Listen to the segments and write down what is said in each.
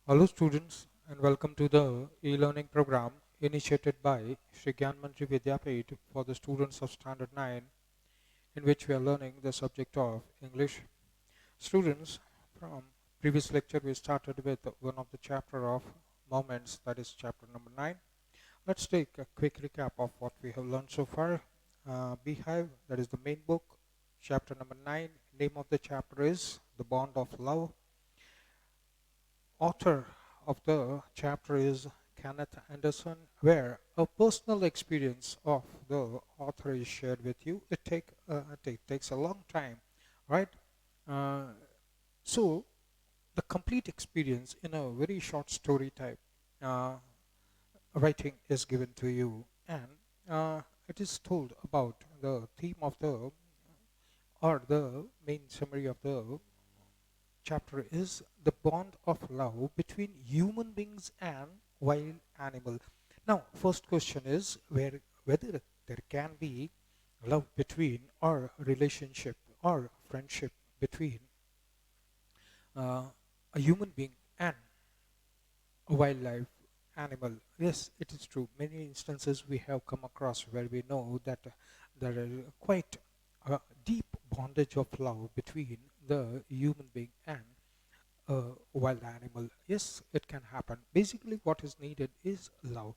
Hello students and welcome to the e-learning program initiated by Shri Gyanmanjari for the students of Standard 9, in which we are learning the subject of English. Students, from previous lecture we started with one of the chapter of moments, that is chapter number 9. Let's take a quick recap of what we have learned so far. Beehive, that is the main book, chapter number 9. Name of the chapter is The Bond of Love. Author of the chapter is Kenneth Anderson, where a personal experience of the author is shared with you. It takes a long time, right? Uh, so the complete experience in a very short story type uh, writing is given to you, and it is told about the theme of the or the main summary of the chapter is the bond of love between human beings and wild animal. Now, first question is whether there can be love between or relationship or friendship between uh, a human being and a wildlife animal. Yes, it is true. Many instances we have come across where we know that there is quite a deep bondage of love between the human being and a wild animal. Yes, it can happen. Basically, what is needed is love,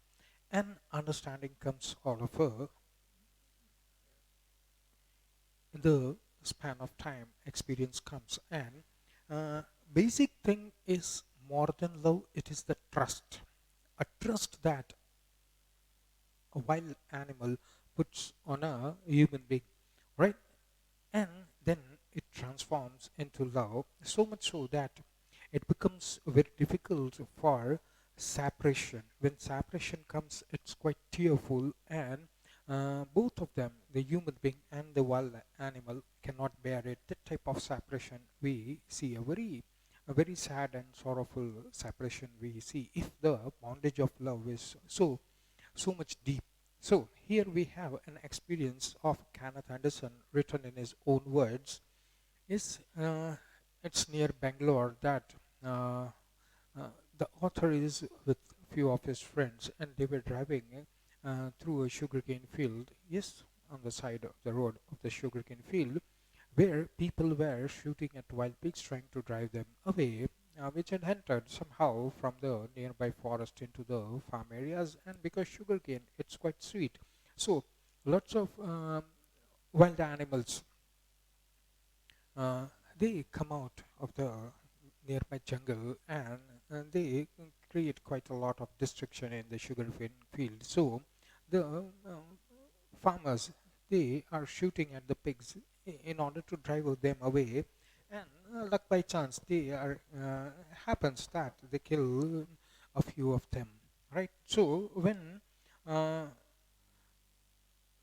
and understanding comes all of in the span of time. Experience comes, and uh, basic thing is more than love. It is the trust, a trust that a wild animal puts on a human being, right? And then it transforms into love, so much so that it becomes very difficult for separation. When separation comes, it's quite tearful, and both of them, the human being and the wild animal, cannot bear it. That type of separation we see a very sad and sorrowful separation we see if the bondage of love is so much deep. So here we have an experience of Kenneth Anderson written in his own words. Is It's near Bangalore that uh, the author is with few of his friends, and they were driving through a sugarcane field. Yes, on the side of the road of the sugarcane field, where people were shooting at wild pigs trying to drive them away, which had entered somehow from the nearby forest into the farm areas. And because sugarcane, it's quite sweet, so lots of wild animals uh, they come out of the nearby jungle, and they create quite a lot of destruction in the sugarcane field. So the farmers, they are shooting at the pigs in order to drive them away, and luck by chance they are happens that they kill a few of them, right? So when uh,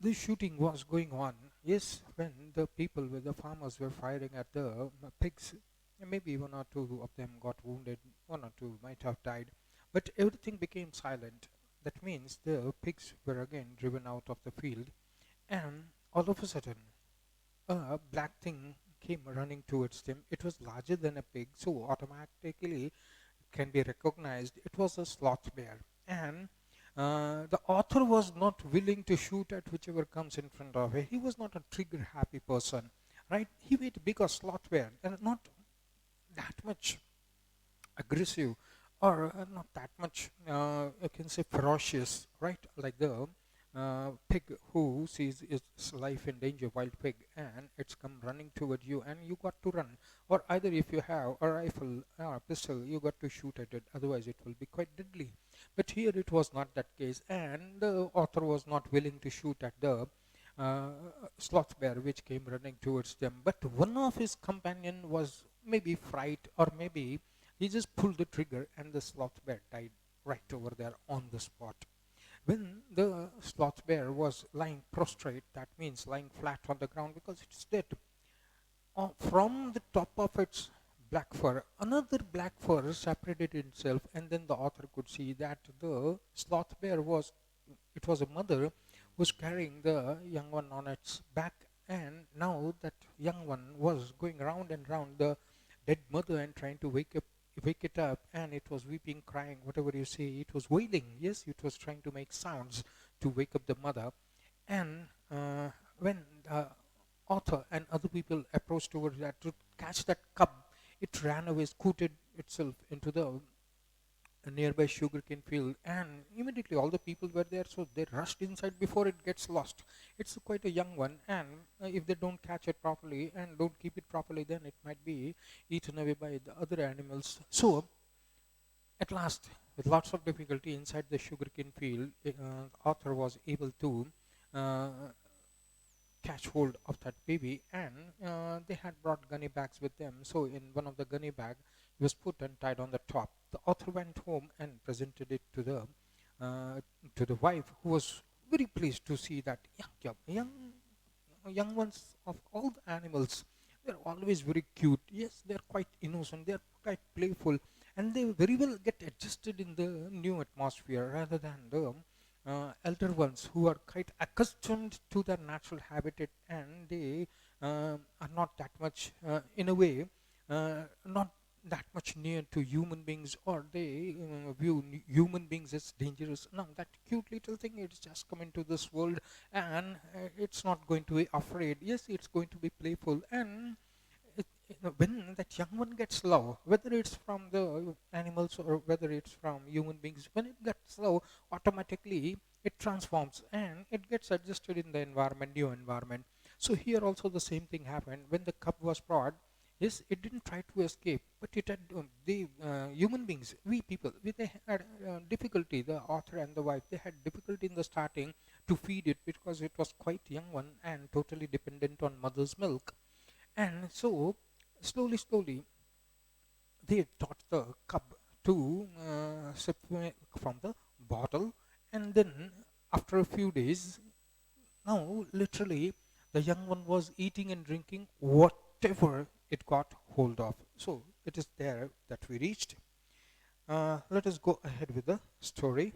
this shooting was going on, yes, when the people with the farmers were firing at the pigs, and maybe one or two of them got wounded, one or two might have died, but everything became silent. That means the pigs were again driven out of the field, and all of a sudden, a black thing came running towards them. It was larger than a pig, so automatically can be recognized it was a sloth bear. And the author was not willing to shoot at whichever comes in front of him. He was not a trigger happy person, right? He was big a sloth bear and not that much aggressive, or not that much, I can say, ferocious, right? Like the pig who sees its life in danger, wild pig, and it's come running toward you, and you got to run. Or either if you have a rifle or a pistol, you got to shoot at it, otherwise it will be quite deadly. But here it was not that case, and the author was not willing to shoot at the uh, sloth bear which came running towards them. But one of his companion was maybe fright, or maybe he just pulled the trigger, and the sloth bear died right over there on the spot. When the sloth bear was lying prostrate, that means lying flat on the ground because it's dead, from the top of its black fur, another black fur separated itself, and then the author could see that the sloth bear it was a mother who's carrying the young one on its back, and now that young one was going round and round the dead mother and trying to wake up wake it up, and it was weeping, crying, whatever you say. It was wailing. Yes, it was trying to make sounds to wake up the mother. And when the author and other people approached towards that to catch that cub, it ran away, scooted itself into the a nearby sugarcane field, and immediately all the people were there, so they rushed inside before it gets lost. It's quite a young one, and if they don't catch it properly and don't keep it properly, then it might be eaten away by the other animals. So at last, with lots of difficulty inside the sugarcane field, author was able to uh, catch hold of that baby, and they had brought gunny bags with them. So in one of the gunny bag, it was put and tied on the top. The author went home and presented it to the wife, who was very pleased to see that young ones of all the animals, they're always very cute. Yes, they're quite innocent, they're quite playful, and they very well get adjusted in the new atmosphere rather than the elder ones who are quite accustomed to their natural habitat, and they are not that much, in a way, not that much near to human beings, or they view human beings as dangerous. Now that cute little thing, it's just come into this world, and it's not going to be afraid. Yes, it's going to be playful, and when that young one gets love, whether it's from the animals or whether it's from human beings, when it gets love, automatically it transforms and it gets adjusted in the environment, new environment. So here also the same thing happened when the cub was brought. Yes, it didn't try to escape, but it had the human beings, we people, they had difficulty. The author and the wife, they had difficulty in the starting to feed it because it was quite young one and totally dependent on mother's milk. And so slowly, they taught the cub to sip from the bottle, and then after a few days, now literally, the young one was eating and drinking whatever it got hold of. So it is there that we reached. Let us go ahead with the story.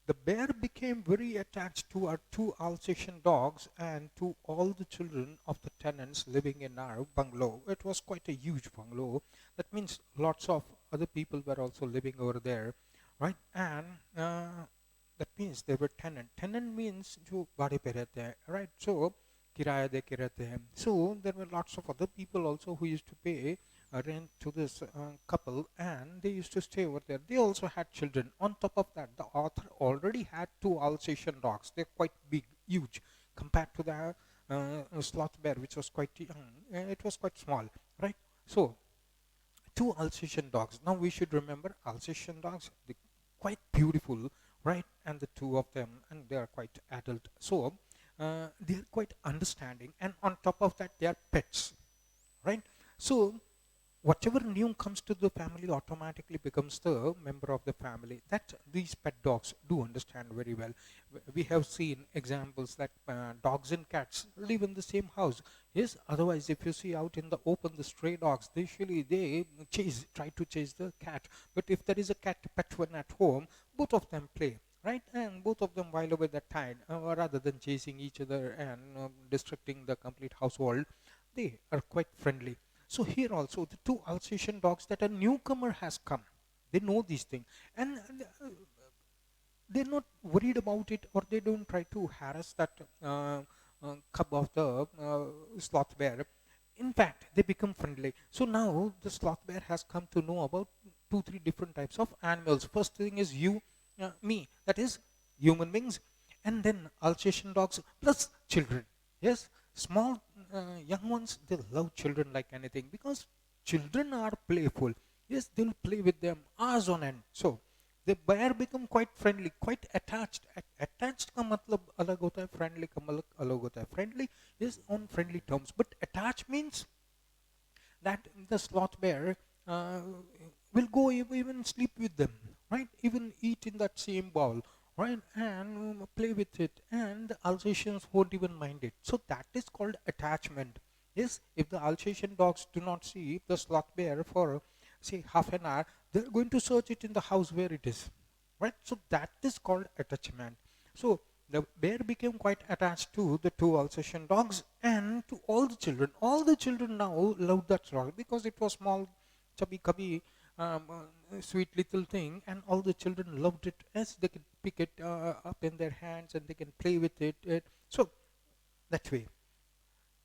The bear became very attached to our two Alsatian dogs and to all the children of the tenants living in our bungalow. It was quite a huge bungalow. That means lots of other people were also living over there, right? And that means they were tenant. Tenant means जो भाड़े पे रहते हैं, right? So किराया दे के रहते हैं. So there were lots of other people also who used to pay rent to this couple, and they used to stay over there. They also had children. On top of that, the author already had two Alsatian dogs. They're quite big, huge, compared to the sloth bear, which was quite young. It was quite small, right? So two Alsatian dogs. Now we should remember Alsatian dogs, they quite beautiful, right? And the two of them, and they are quite adult. So they are quite understanding, and on top of that, they are pets, right? So whatever new comes to the family automatically becomes the member of the family. That these pet dogs do understand very well. We have seen examples that dogs and cats live in the same house. Yes, otherwise if you see out in the open the stray dogs, usually they try to chase the cat. But if there is a cat pet one at home, both of them play, right? And both of them while away that time, rather than chasing each other and destructing the complete household, they are quite friendly. So here also the two Alsatian dogs, that a newcomer has come, they know these things, and they're not worried about it, or they don't try to harass that cub of the sloth bear. In fact, they become friendly. So now the sloth bear has come to know about two, three different types of animals. First thing is you, me, that is human beings, and then Alsatian dogs plus children. Yes, small young ones, they love children like anything because children are playful. Yes, they'll play with them hours on end. So the bear become quite friendly, quite attached. Attached का मतलब अलग होता है, friendly का मतलब अलग होता है. Friendly is on friendly terms, but attached means that the sloth bear uh, will go even sleep with them, right? Even eat in that same bowl, right? And play with it, and the Alsatians won't even mind it. So that is called attachment. Yes, if the Alsatian dogs do not see the sloth bear for say half an hour, they're going to search it in the house where it is, right? So that is called attachment. So the bear became quite attached to the two Alsatian dogs and to all the children. All the children now loved that dog because it was small, chubby, cubby, sweet little thing, and all the children loved it as they could pick it up in their hands and they can play with it. So that way,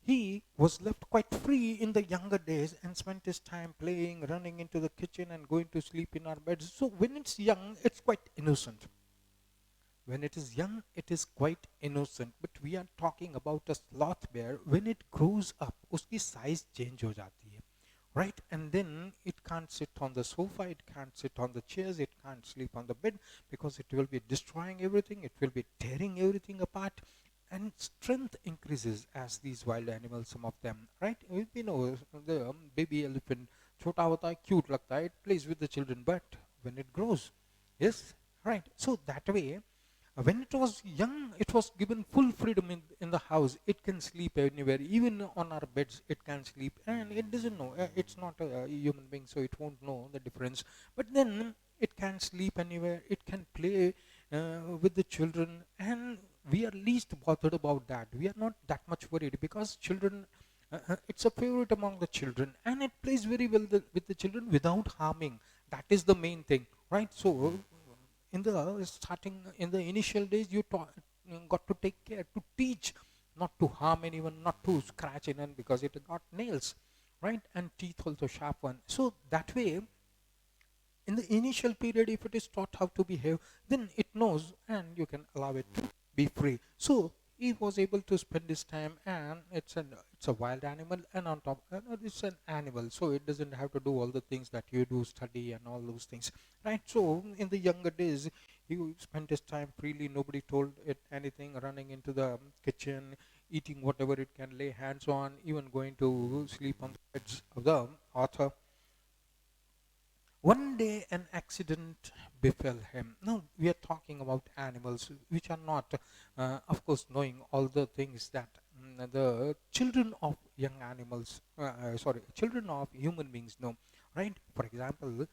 he was left quite free in the younger days and spent his time playing, running into the kitchen and going to sleep in our beds. So when it's young, it's quite innocent. When it is young, it is quite innocent. But we are talking about a sloth bear. When it grows up, उसकी size change हो जाती है, right? And then it can't sit on the sofa, it can't sit on the chairs, it can't sleep on the bed because it will be destroying everything, it will be tearing everything apart. And strength increases as these wild animals, some of them, right? We know the baby elephant, छोटा होता है, cute लगता है, it plays with the children, but when it grows, yes, right? So that way, when it was young, it was given full freedom in the house. It can sleep anywhere, even on our beds, it can sleep, and it doesn't know. It's not a human being, so it won't know the difference. But then it can sleep anywhere, it can play with the children, and we are least bothered about that. We are not that much worried because children. It's a favorite among the children, and it plays very well with the children without harming. That is the main thing, right? So in the starting, in the initial days, got to take care to teach not to harm anyone, not to scratch anyone because it got nails, right? And teeth also sharp one. So that way, in the initial period, if it is taught how to behave, then it knows and you can allow it to be free. So he was able to spend his time, and it's a wild animal, and on top it's an animal, so it doesn't have to do all the things that you do, study and all those things, right? So in the younger days, he spent his time freely, nobody told it anything, running into the kitchen, eating whatever it can lay hands on, even going to sleep on the beds of the author. One day an accident befell him. Now we are talking about animals which are not, of course, knowing all the things that the children of young animals, children of human beings know, right? For example,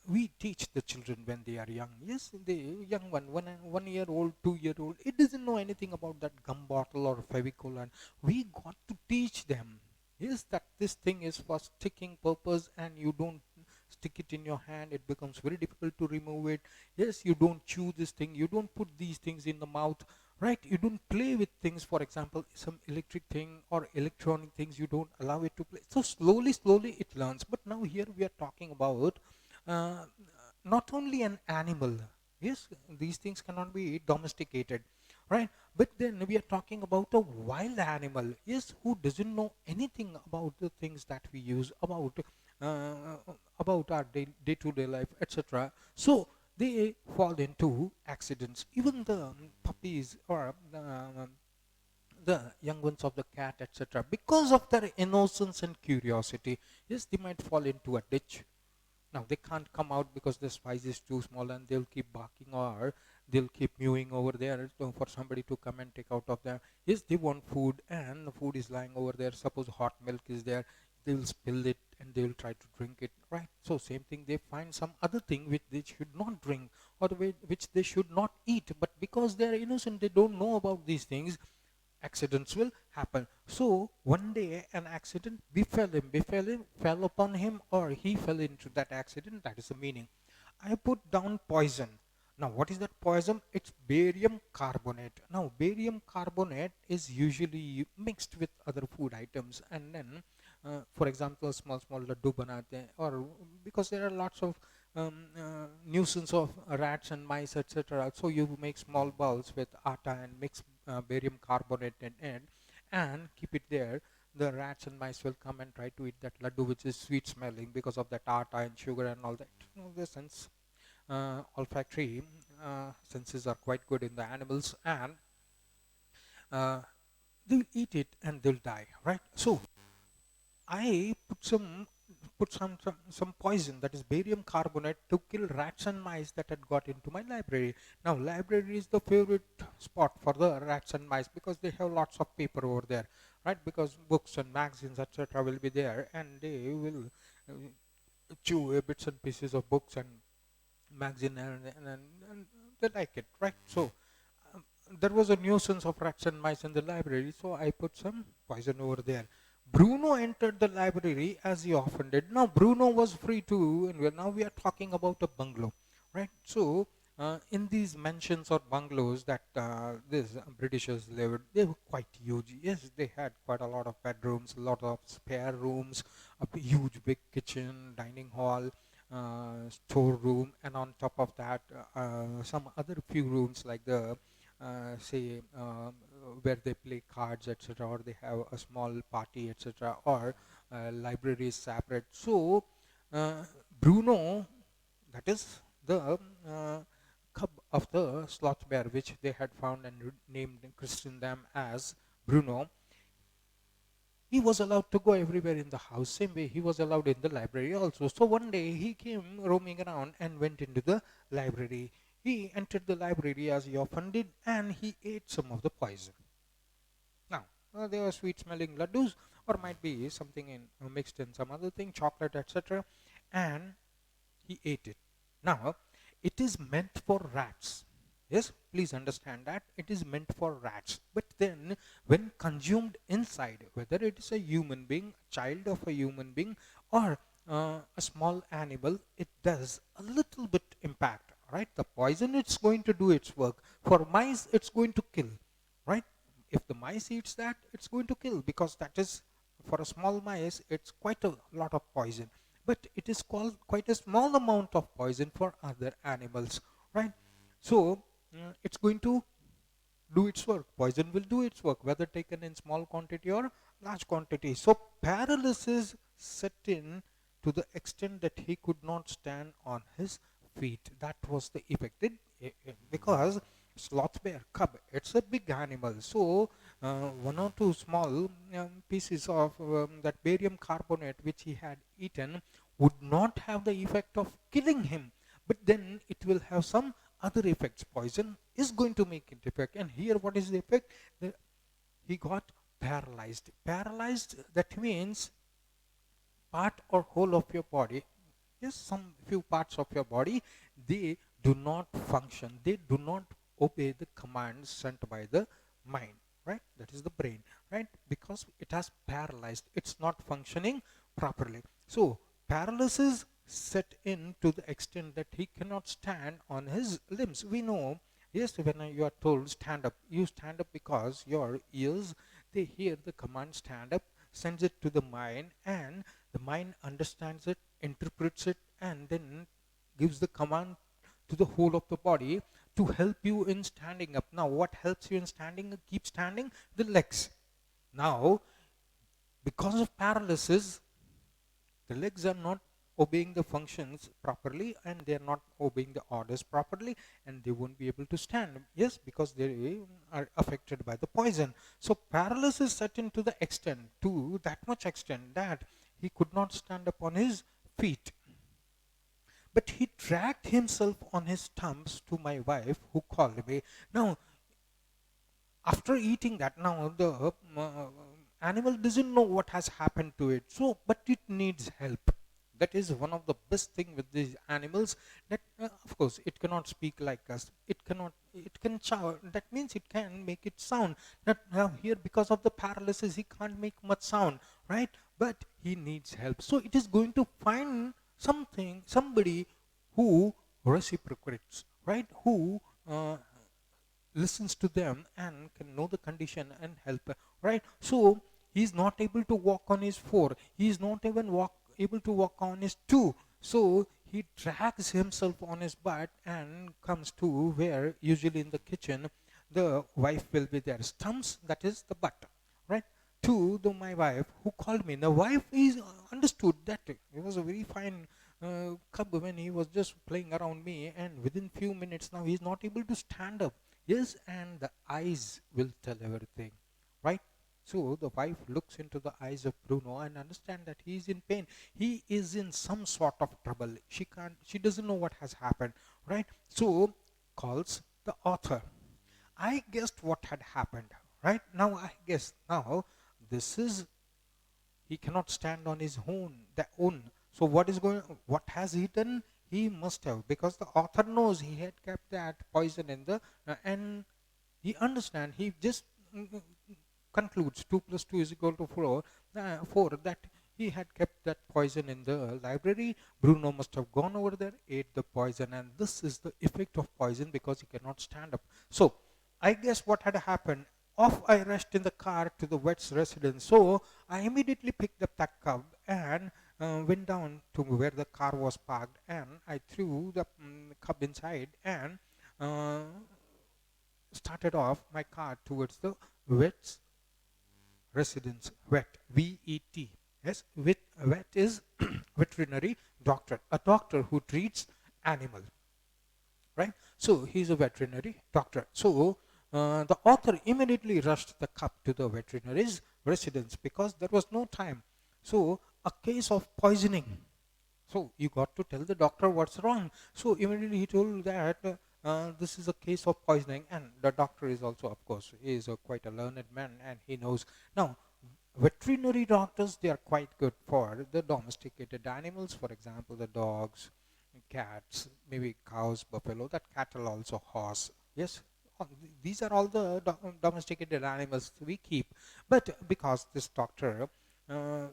we teach the children when they are young. Yes, the young one year old, 2 year old, it doesn't know anything about that gum bottle or Fevicol, and we got to teach them. Yes, that this thing is for sticking purpose, and you don't stick it in your hand, it becomes very difficult to remove it. Yes, you don't chew this thing, you don't put these things in the mouth, right? You don't play with things, for example, some electric thing or electronic things, you don't allow it to play. So slowly it learns. But now here we are talking about uh, not only an animal. Yes, these things cannot be domesticated, right? But then we are talking about a wild animal, yes, who doesn't know anything about the things that we use, uh, about our day-to-day life, etc. So they fall into accidents. Even the puppies or the young ones of the cat, etc., because of their innocence and curiosity, yes, they might fall into a ditch. Now they can't come out because the size is too small, and they'll keep barking, or they'll keep mewing over there for somebody to come and take out of them. Yes, they want food, and the food is lying over there. Suppose hot milk is there, they will spill it and they will try to drink it, right? So same thing, they find some other thing which they should not drink, or the way which they should not eat, but because they are innocent, they don't know about these things, accidents will happen. So one day an accident fell upon him, or he fell into that accident. That is the meaning. I put down poison. Now what is that poison? It's barium carbonate. Now barium carbonate is usually mixed with other food items, and then for example, small laddu banate, or because there are lots of nuisance of rats and mice, etc. So you make small balls with atta and mix barium carbonate in it and keep it there. The rats and mice will come and try to eat that laddu, which is sweet smelling because of that atta and sugar and all that. You know, the sense, olfactory senses are quite good in the animals, and uh, they'll eat it and they'll die, right? So I put some poison, that is barium carbonate, to kill rats and mice that had got into my library. Now library is the favorite spot for the rats and mice because they have lots of paper over there, right? Because books and magazines, etc., will be there, and they will uh, chew bits and pieces of books and magazine, and they like it, right? So um, there was a nuisance of rats and mice in the library, so I put some poison over there. Bruno entered the library as he often did. Now Bruno was free too, and now we are talking about a bungalow, right? So in these mansions or bungalows that these Britishers lived, they were quite huge. Yes, they had quite a lot of bedrooms, a lot of spare rooms, a huge big kitchen, dining hall, storeroom, and on top of that, some other few rooms like the say where they play cards, etc., or they have a small party, etc., or library is separate. So uh, Bruno, that is the cub of the sloth bear, which they had found and named and christened them as Bruno, he was allowed to go everywhere in the house. Same way he was allowed in the library also. So one day he came roaming around and went into the library. He entered the library as he often did, and he ate some of the poison. Now, they were sweet smelling laddus, or might be something in mixed in some other thing, chocolate, etc. And he ate it. Now, it is meant for rats. Yes, please understand that it is meant for rats. But then, when consumed inside, whether it is a human being, a child of a human being, or a small animal, it does a little bit impact. Right? The poison, it's going to do its work. For mice, it's going to kill. Right? If the mice eats that, it's going to kill, because that is, for a small mice, it's quite a lot of poison. But it is called quite a small amount of poison for other animals, right? So it's going to do its work. Poison will do its work, whether taken in small quantity or large quantity. So paralysis set in to the extent that he could not stand on his feet. That was the effect. Because sloth bear cub, it's a big animal. So one or two small pieces of that barium carbonate which he had eaten would not have the effect of killing him, but then it will have some other effects. Poison is going to make it effect, and here what is the effect? He got paralyzed. Paralyzed, that means part or whole of your body, yes, some few parts of your body, they do not function, they do not obey the commands sent by the mind, right? That is the brain, right? Because it has paralyzed, it's not functioning properly. So paralysis set in to the extent that he cannot stand on his limbs. We know, yes, when you are told stand up, you stand up because your ears, they hear the command stand up, sends it to the mind, and the mind understands it, interprets it, and then gives the command to the whole of the body to help you in standing up. Now, what helps you in standing, keep standing? The legs. Now, because of paralysis, the legs are not obeying the functions properly, and they are not obeying the orders properly, and they won't be able to stand. Yes, because they are affected by the poison. So paralysis set into the extent, to that much extent, that he could not stand up on his feet. But he dragged himself on his stumps to my wife, who called me. Now, after eating that, now the animal doesn't know what has happened to it, so but it needs help. That is one of the best thing with these animals, that of course it cannot speak like us, it can chow, that means it can make it sound. That now here, because of the paralysis, he can't make much sound, right? But he needs help, so it is going to find somebody who reciprocates, right? Who listens to them and can know the condition and help, right? So he's not able to walk on his four, he's not even able to walk on his two, so he drags himself on his butt and comes to where usually in the kitchen the wife will be there. Stumps, that is the butt, right? To my wife, who called me. The wife is understood that he was a very fine cub when he was just playing around me, and within few minutes now he's not able to stand up. Yes, and the eyes will tell everything, right? So the wife looks into the eyes of Bruno and understand that he is in pain. He is in some sort of trouble. She doesn't know what has happened, right? So calls the author. I guessed what had happened, right? Now I guess now this is, he cannot stand on his own. So what has he done? He must have, because the author knows he had kept that poison in the and he understand, he just concludes 2 plus 2 is equal to 4, 4, that he had kept that poison in the library. Bruno must have gone over there, ate the poison, and this is the effect of poison because he cannot stand up. So I guess what had happened, off I rushed in the car to the vet's residence. So I immediately picked up that cub and went down to where the car was parked, and I threw the cub inside and uh, started off my car towards the vet's residence. Vet, VET. Yes, vet is veterinary doctor, a doctor who treats animal, right? So he's a veterinary doctor. So the author immediately rushed the cub to the veterinary's residence because there was no time. So a case of poisoning. So you got to tell the doctor what's wrong. So immediately he told that this is a case of poisoning, and the doctor is also, of course, he is quite a learned man, and he knows. Now, veterinary doctors, they are quite good for the domesticated animals, for example, the dogs, cats, maybe cows, buffalo, that cattle also, horse. Yes, these are all the domesticated animals we keep. But because this doctor uh,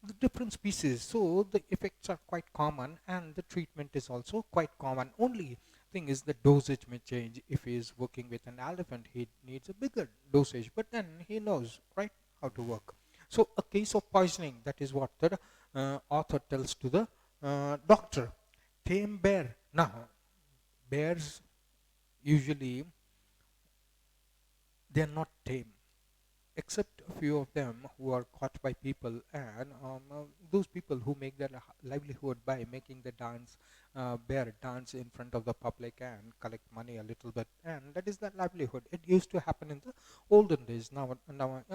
the different species, so the effects are quite common and the treatment is also quite common. Only thing is the dosage may change. If he is working with an elephant, he needs a bigger dosage, but then he knows, right, how to work. So a case of poisoning, that is what the author tells to the doctor. Tame bear. Now bears usually, they are not tame, except a few of them who are caught by people, and those people who make their livelihood by making the dance, bear dance in front of the public and collect money a little bit, and that is their livelihood. It used to happen in the olden days. Now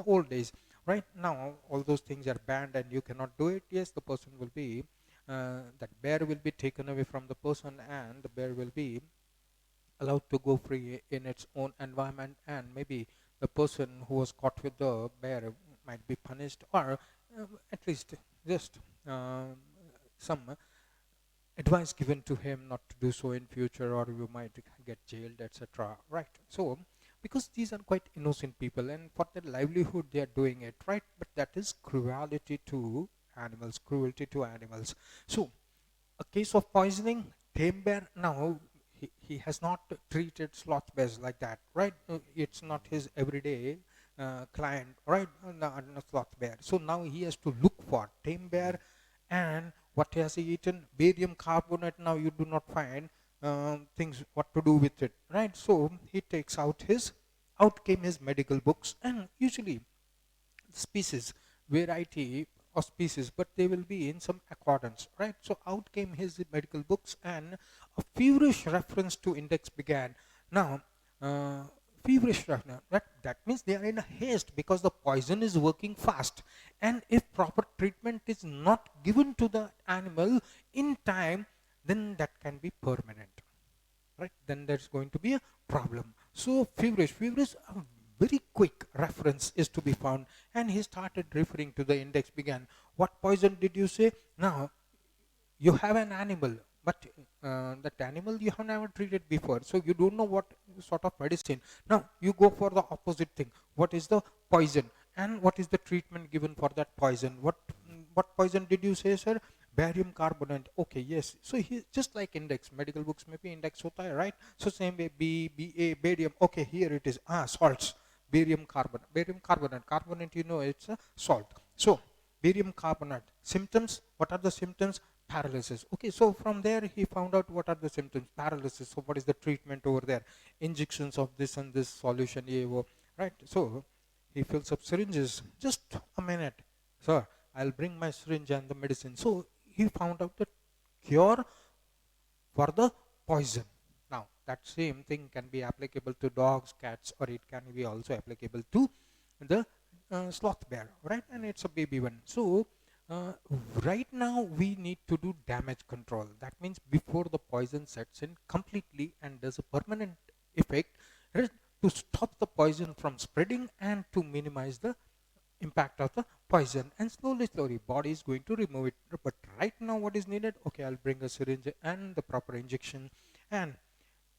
old days, right? Now all those things are banned and you cannot do it. Yes, the person will be that bear will be taken away from the person, and the bear will be allowed to go free in its own environment, and maybe the person who was caught with the bear might be punished, or at least just um, some advice given to him not to do so in future, or you might get jailed, etc., right? So because these are quite innocent people and for their livelihood they are doing it, right? But that is cruelty to animals, cruelty to animals. So a case of poisoning, tame bear. Now he has not treated sloth bears like that, right? It's not his everyday client, right? No sloth bear. So now he has to look for tame bear, and what has he eaten? Barium carbonate. Now you do not find things what to do with it, right? So he takes out his, out came his medical books, and usually species, variety of species, but they will be in some accordance, right? So out came his medical books, and a feverish reference to index began. Now, uh, feverish reference, that means they are in a haste because the poison is working fast, and if proper treatment is not given to the animal in time, then that can be permanent, right? Then there's going to be a problem. So feverish, a very quick reference is to be found, and he started referring to the index began. What poison did you say? Now you have an animal, but that animal you have never treated before, so you don't know what sort of medicine. Now you go for the opposite thing. What is the poison, and what is the treatment given for that poison? What poison did you say, sir? Barium carbonate. Okay, yes. So he just like index, medical books may be index hota hai, right? So same way, barium. Okay, here it is. Salts. Barium carbonate, you know, it's a salt. So barium carbonate. Symptoms, what are the symptoms? Paralysis. Okay, so from there he found out what are the symptoms. Paralysis. So what is the treatment over there? Injections of this and this solution, AO, right? So he fills up syringes. Just a minute, sir, I'll bring my syringe and the medicine. So he found out the cure for the poison. Now that same thing can be applicable to dogs, cats, or it can be also applicable to the sloth bear, right? And it's a baby one. So uh, right now we need to do damage control. That means before the poison sets in completely and does a permanent effect, right, to stop the poison from spreading and to minimize the impact of the poison, and slowly body is going to remove it. But right now what is needed? Okay, I'll bring a syringe and the proper injection, and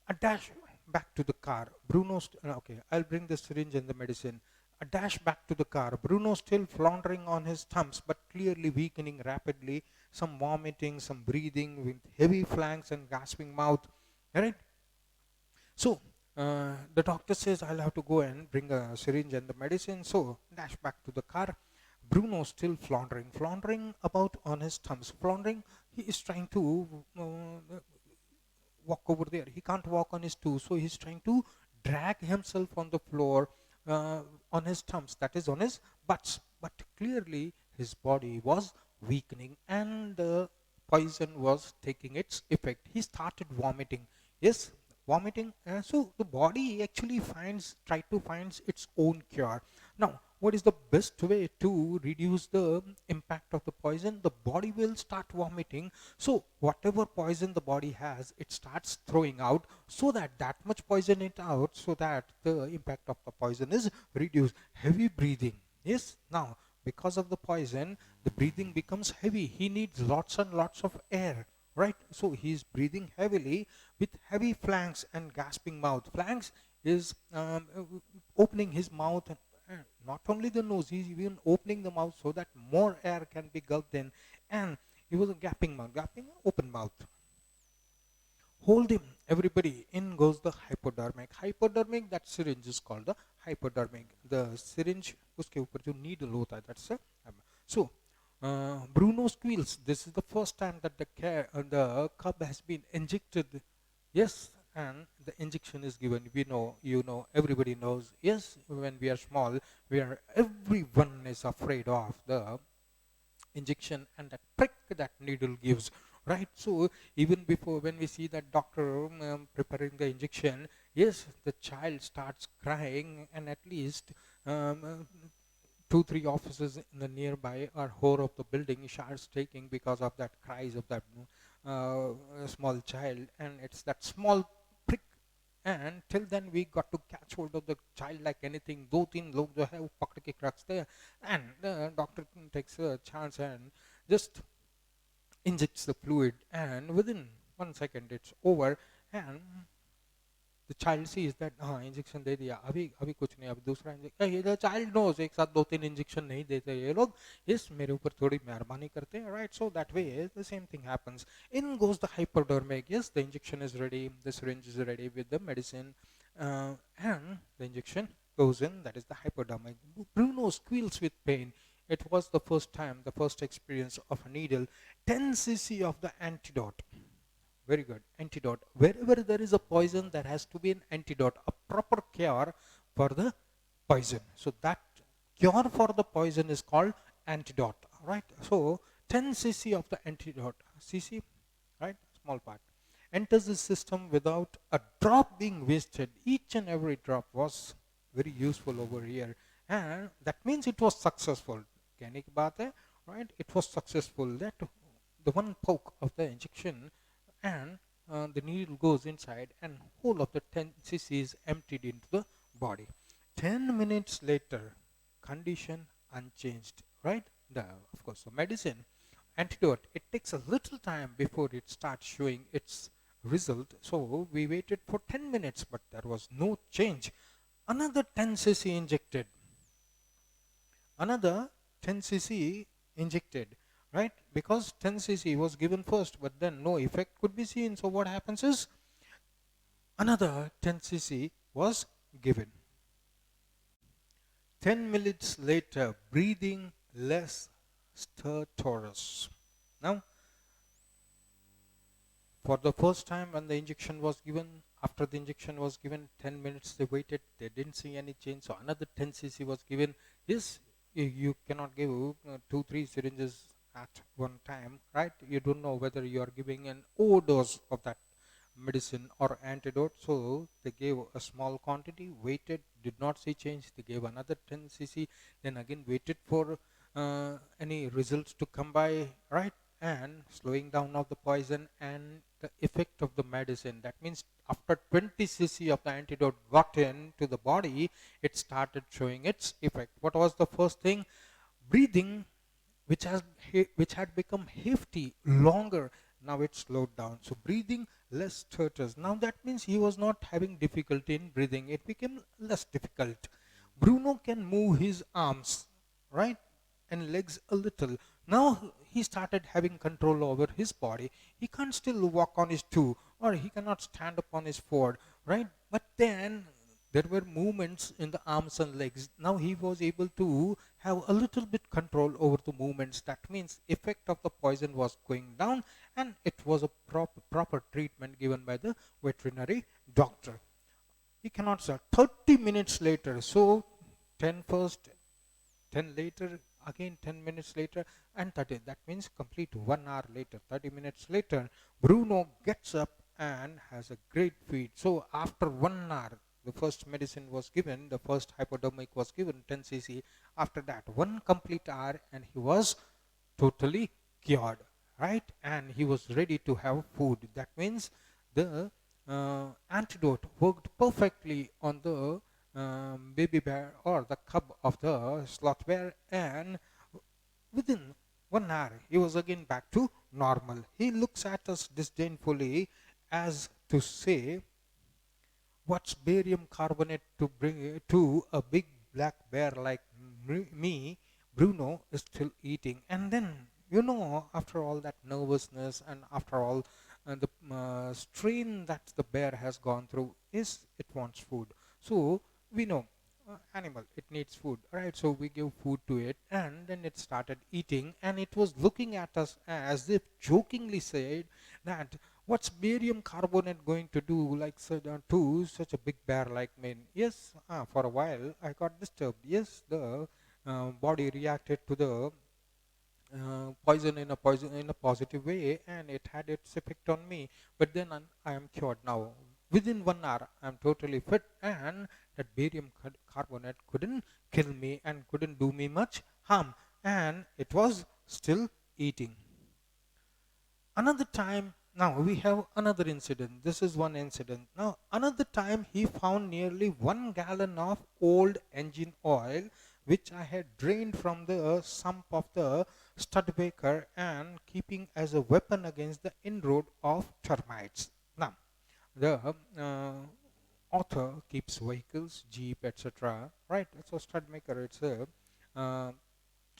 a dash back to the car. Okay, I'll bring the syringe and the medicine. A dash back to the car. Bruno still floundering on his thumbs, but clearly weakening rapidly. Some vomiting, some breathing with heavy flanks and gasping mouth. Right? So the doctor says, I'll have to go and bring a syringe and the medicine. So dash back to the car. Bruno still floundering about on his thumbs. Floundering, he is trying to walk over there. He can't walk on his toes, so he's trying to drag himself on the floor uh, on his thumbs, that is on his butts. But clearly his body was weakening and the poison was taking its effect. He started vomiting. Yes, vomiting. So the body actually try to finds its own cure. Now, what is the best way to reduce the impact of the poison? The body will start vomiting. So whatever poison the body has, it starts throwing out, so that much poison it out, so that the impact of the poison is reduced. Heavy breathing. Yes. Now, because of the poison, the breathing becomes heavy. He needs lots and lots of air. Right. So he is breathing heavily with heavy flanks and gasping mouth. Flanks is opening his mouth, and not only the nose, he's even opening the mouth so that more air can be gulped in. And he was a gapping mouth, gapping open mouth. Hold him, everybody. In goes the hypodermic. Hypodermic, that syringe is called the hypodermic. The syringe, uske upar jo needle hota hai, that's a. So Bruno squeals. This is the first time that the cub has been injected. Yes, and the injection is given. We know, you know, everybody knows. Yes, when we are small, everyone is afraid of the injection and that prick that needle gives. Right. So even before, when we see that doctor preparing the injection, yes, the child starts crying, and at least um, 2-3 offices in the nearby or whole of the building starts taking because of that cries of that small child. And it's that small prick, and till then we got to catch hold of the child like anything. दो तीन लोग जो है वो पकड़ के रखते हैं, and the doctor takes a chance and just injects the fluid, and within 1 second it's over. And the child sees that हाँ इंजेक्शन दे दिया, अभी अभी कुछ नहीं, अब दूसरा इंजेक्शन. The child knows एक साथ 2-3 इंजेक्शन नहीं देते ये लोग, इस मेरे ऊपर थोड़ी मेहरबानी करते हैं. Right. So that way the same thing happens. In goes the hypodermic. Yes, the injection is ready, the syringe is ready with the medicine, and the injection goes in. That is the hypodermic. Bruno squeals with pain. It was the first time, the first experience of a needle. 10 cc of the antidote. Very good. Antidote. Wherever there is a poison, there has to be an antidote, a proper cure for the poison. So that cure for the poison is called antidote. Right. So 10 cc of the antidote. Cc, right? Small part. Enters the system without a drop being wasted. Each and every drop was very useful over here. And that means it was successful. कहने की बात है, right? It was successful. That the one poke of the injection, and the needle goes inside, and whole of the 10 cc is emptied into the body. 10 minutes later, condition unchanged. Right? Of course, the medicine, antidote, it takes a little time before it starts showing its result. So we waited for 10 minutes, but there was no change. Another 10 cc injected. Another 10 cc injected, right? Because 10 cc was given first, but then no effect could be seen. So what happens is another 10 cc was given. 10 minutes later, breathing less stertorous. Now, for the first time when the injection was given, after the injection was given, 10 minutes they waited, they didn't see any change. So another 10 cc was given. Yes, you cannot give 2-3 syringes at one time, right? You don't know whether you are giving an overdose of that medicine or antidote. So they gave a small quantity, waited, did not see change. They gave another 10 cc, then again waited for any results to come by, right? And slowing down of the poison and the effect of the medicine. That means after 20 cc of the antidote got into the body, it started showing its effect. What was the first thing? Breathing, which had become hefty, longer, now it slowed down. So breathing less stertorous. Now that means he was not having difficulty in breathing. It became less difficult. Bruno can move his arms, right, and legs a little. Now he started having control over his body. He can't still walk on his two, or he cannot stand up on his forward, right? But then there were movements in the arms and legs. Now he was able to have a little bit control over the movements. That means effect of the poison was going down, and it was a proper treatment given by the veterinary doctor. He cannot start. 30 minutes later, so 10 first, 10 later, again 10 minutes later, and 30. That means complete 1 hour later, 30 minutes later, Bruno gets up and has a great feed. So after 1 hour, the first medicine was given, the first hypodermic was given, 10 cc. After that, one complete hour, and he was totally cured, right? And he was ready to have food. That means the antidote worked perfectly on the baby bear or the cub of the sloth bear, and within 1 hour he was again back to normal. He looks at us disdainfully as to say, what's barium carbonate to bring to a big black bear like me? Bruno is still eating. And then, after all that nervousness and after all the strain that the bear has gone through, is it wants food. So we know animal, it needs food, right? So we give food to it, and then it started eating, and it was looking at us as if jokingly said that, what's barium carbonate going to do to such a big bear like me? Yes, for a while I got disturbed. Yes, the body reacted to the poison in a positive way, and it had its effect on me. But then I am cured now. Within 1 hour, I'm totally fit, and that barium carbonate couldn't kill me and couldn't do me much harm, and it was still eating. Another time, now we have another incident. This is one incident. Now, another time he found nearly 1 gallon of old engine oil, which I had drained from the sump of the Studebaker and keeping as a weapon against the inroad of termites. Now, the author keeps vehicles, jeep, etc. Right? So Studemaker, uh,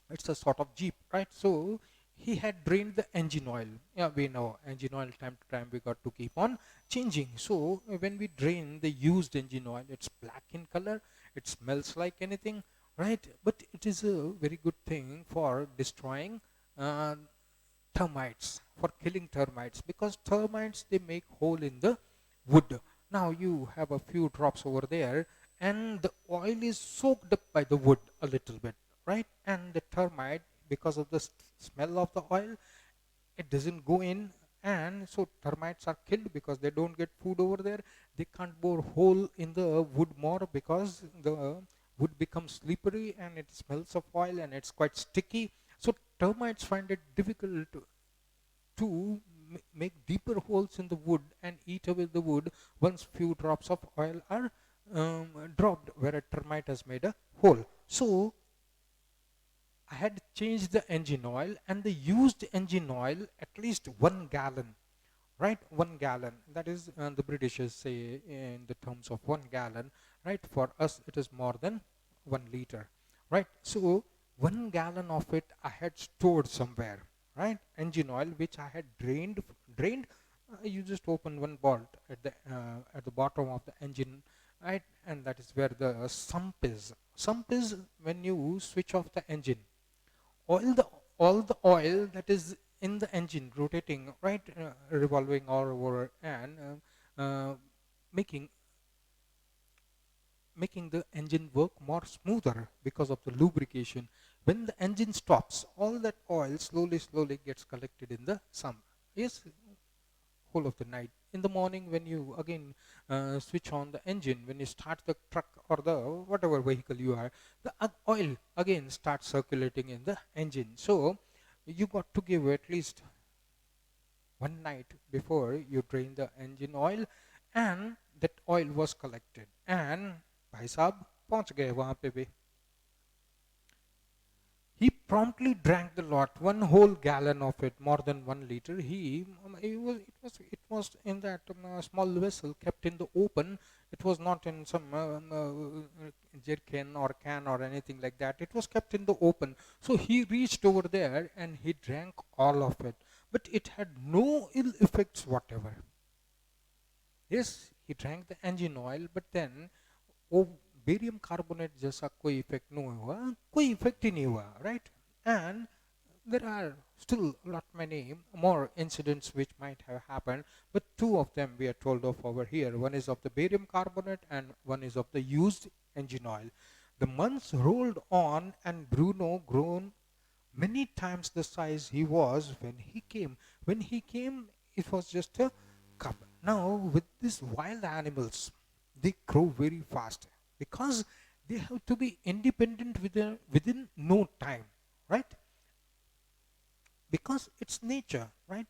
it's a sort of jeep, right? So he had drained the engine oil. Yeah, we know engine oil, time to time we got to keep on changing. So when we drain the used engine oil, it's black in color, it smells like anything, right? But it is a very good thing for destroying uh, termites, for killing termites, because termites, they make hole in the wood. Now you have a few drops over there, and the oil is soaked up by the wood a little bit, right? And the termite, because of the smell of the oil, it doesn't go in, and so termites are killed because they don't get food over there. They can't bore hole in the wood more because the wood becomes slippery and it smells of oil and it's quite sticky. So termites find it difficult to make deeper holes in the wood and eat away the wood once few drops of oil are dropped where a termite has made a hole. So I had changed the engine oil, and the used engine oil, at least 1 gallon, right? 1 gallon. That is, the Britishers say in the terms of 1 gallon, right? For us, it is more than 1 liter, right? So 1 gallon of it I had stored somewhere, right? Engine oil, which I had drained. You just open one bolt at the bottom of the engine, right? And that is where the sump is. Sump is when you switch off the engine, all the all the oil that is in the engine rotating, right, revolving all over, and making making the engine work more smoother because of the lubrication. When the engine stops, all that oil slowly gets collected in the sump. Yes, whole of the night. In the morning, when you again switch on the engine, when you start the truck or the whatever vehicle you are, the oil again starts circulating in the engine. So you got to give at least one night before you drain the engine oil, and that oil was collected. And भाई साहब पहुंच गए वहां पे भी. He promptly drank the lot, 1 whole gallon of it, more than 1 liter. It was in that small vessel kept in the open. It was not in some jerkin or can or anything like that. It was kept in the open. So he reached over there and he drank all of it. But it had no ill effects whatever. Yes, he drank the engine oil, but then वो barium carbonate जैसा कोई effect नहीं हुआ, कोई effect ही नहीं हुआ, right? And there are still a lot many more incidents which might have happened, but two of them we are told of over here. One is of the barium carbonate and one is of the used engine oil. The months rolled on and Bruno grown many times the size he was when he came. When he came, it was just a cub. Now, with these wild animals, they grow very fast because they have to be independent within no time, right? Because it's nature, right?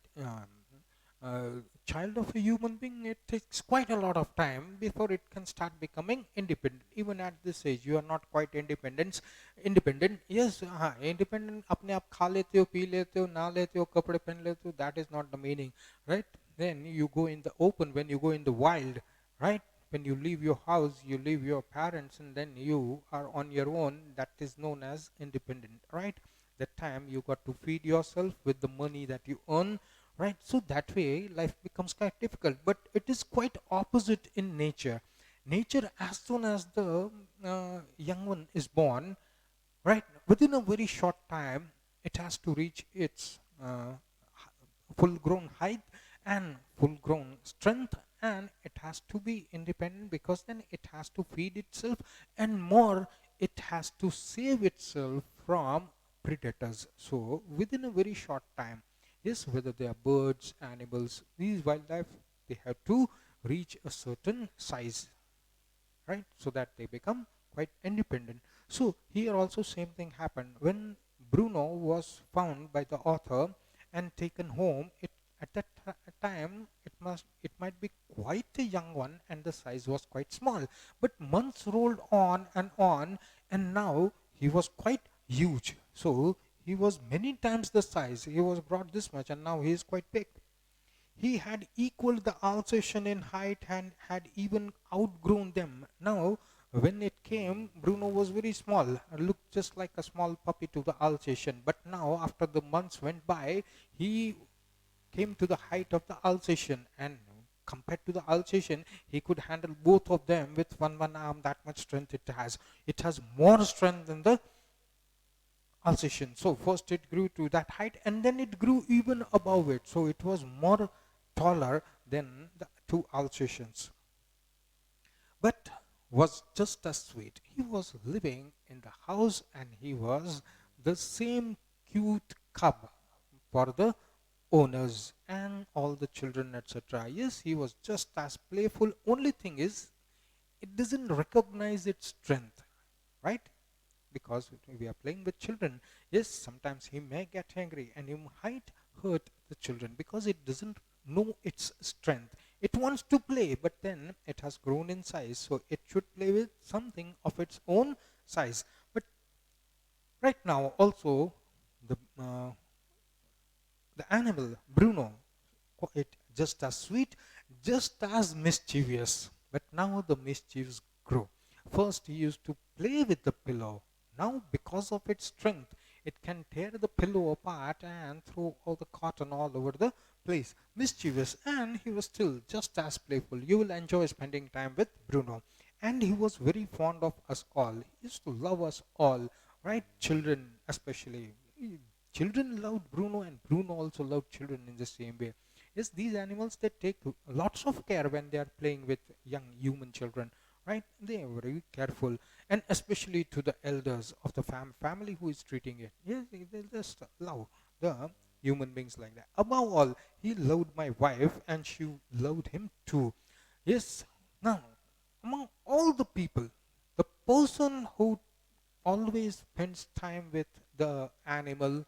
Child of a human being, it takes quite a lot of time before it can start becoming independent. Even at this age, you are not quite independent. Independent, yes, independent. अपने आप खा लेते हो, P लेते हो, नहा लेते हो, कपड़े पहन लेते हो. That is not the meaning, right? Then you go in the open. When you go in the wild, right? When you leave your house, you leave your parents, and then you are on your own. That is known as independent, right? That time you got to feed yourself with the money that you earn, right? So that way life becomes quite difficult, but it is quite opposite in nature. Nature, as soon as the young one is born, right, within a very short time it has to reach its full grown height and full grown strength, and it has to be independent because then it has to feed itself, and more, it has to save itself from predators. So within a very short time, yes, whether they are birds, animals, these wildlife, they have to reach a certain size, right, so that they become quite independent. So here also same thing happened when Bruno was found by the author and taken home. It at that time it might be quite a young one and the size was quite small, but months rolled on and now he was quite huge. So he was many times the size. He was brought this much and now he is quite big. He had equaled the Alsatian in height and had even outgrown them. Now, when it came, Bruno was very small, looked just like a small puppy to the Alsatian. But now, after the months went by, he came to the height of the Alsatian, and compared to the Alsatian, he could handle both of them with one arm. That much strength it has. It has more strength than the Alsatian. So first it grew to that height, and then it grew even above it. So it was more taller than the two Alsatians, but was just as sweet. He was living in the house and he was the same cute cub for the owners and all the children, etc. Yes, he was just as playful. Only thing is, it doesn't recognize its strength, right? Because we are playing with children. Yes, sometimes he may get angry and he might hurt the children because it doesn't know its strength. It wants to play, but then it has grown in size, so it should play with something of its own size. But right now, also, the animal Bruno, it just as sweet, just as mischievous. But now the mischiefs grow. First, he used to play with the pillow. Now, because of its strength, it can tear the pillow apart and throw all the cotton all over the place. Mischievous, and he was still just as playful. You will enjoy spending time with Bruno. And he was very fond of us all. He used to love us all, right? Children, especially. Children loved Bruno, and Bruno also loved children in the same way. Yes, these animals, they take lots of care when they are playing with young human children, right? They are very careful, and especially to the elders of the family who is treating it. Yes, they just love the human beings like that. Above all, he loved my wife, and she loved him too. Yes, now, among all the people, the person who always spends time with the animal,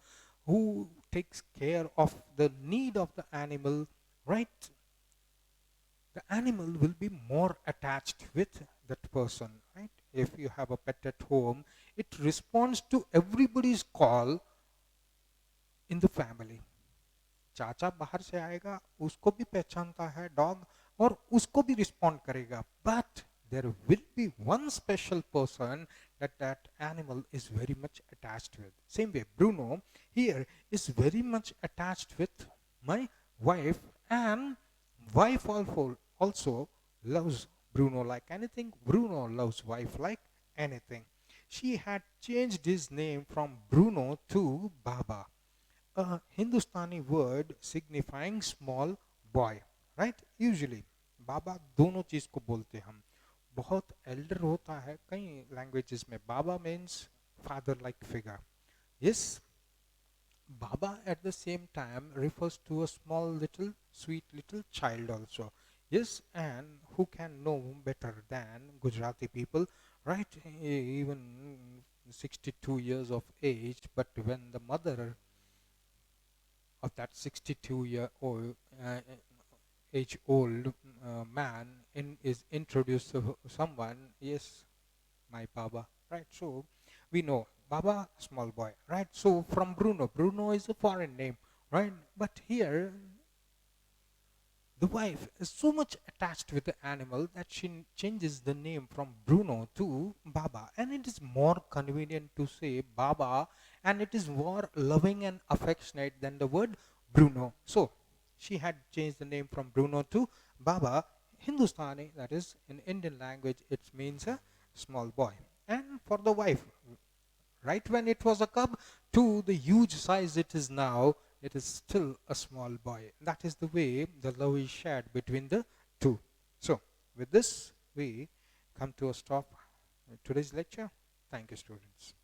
who takes care of the need of the animal, right? The animal will be more attached with that person, right? If you have a pet at home, it responds to everybody's call in the family. चाचा बाहर से आएगा, उसको भी पहचानता है dog, और उसको भी रिस्पॉन्ड करेगा. But there will be one special person that that animal is very much attached with. Same way, Bruno here is very much attached with my wife, and wife also loves Bruno like anything. Bruno loves wife like anything. She had changed his name from Bruno to Baba, a Hindustani word signifying small boy, right? Usually बाबा दोनों चीज को बोलते हम. बहुत elder होता है कई languages में. बाबा means father like figure. Yes, Baba at the same time refers to a small little sweet little child also. Yes, and who can know better than Gujarati people, right? Even 62 years of age, but when the mother of that 62-year-old age old man is introduced to someone, yes, my Baba, right? So we know Baba, small boy, right? So from Bruno, Bruno is a foreign name, right? But here the wife is so much attached with the animal that she changes the name from Bruno to Baba, and it is more convenient to say Baba, and it is more loving and affectionate than the word Bruno. So she had changed the name from Bruno to Baba. Hindustani, that is in Indian language, it means a small boy. And for the wife, right when it was a cub to the huge size it is now, it is still a small boy. That is the way the love is shared between the two. So, with this, we come to a stop with today's lecture. Thank you, students.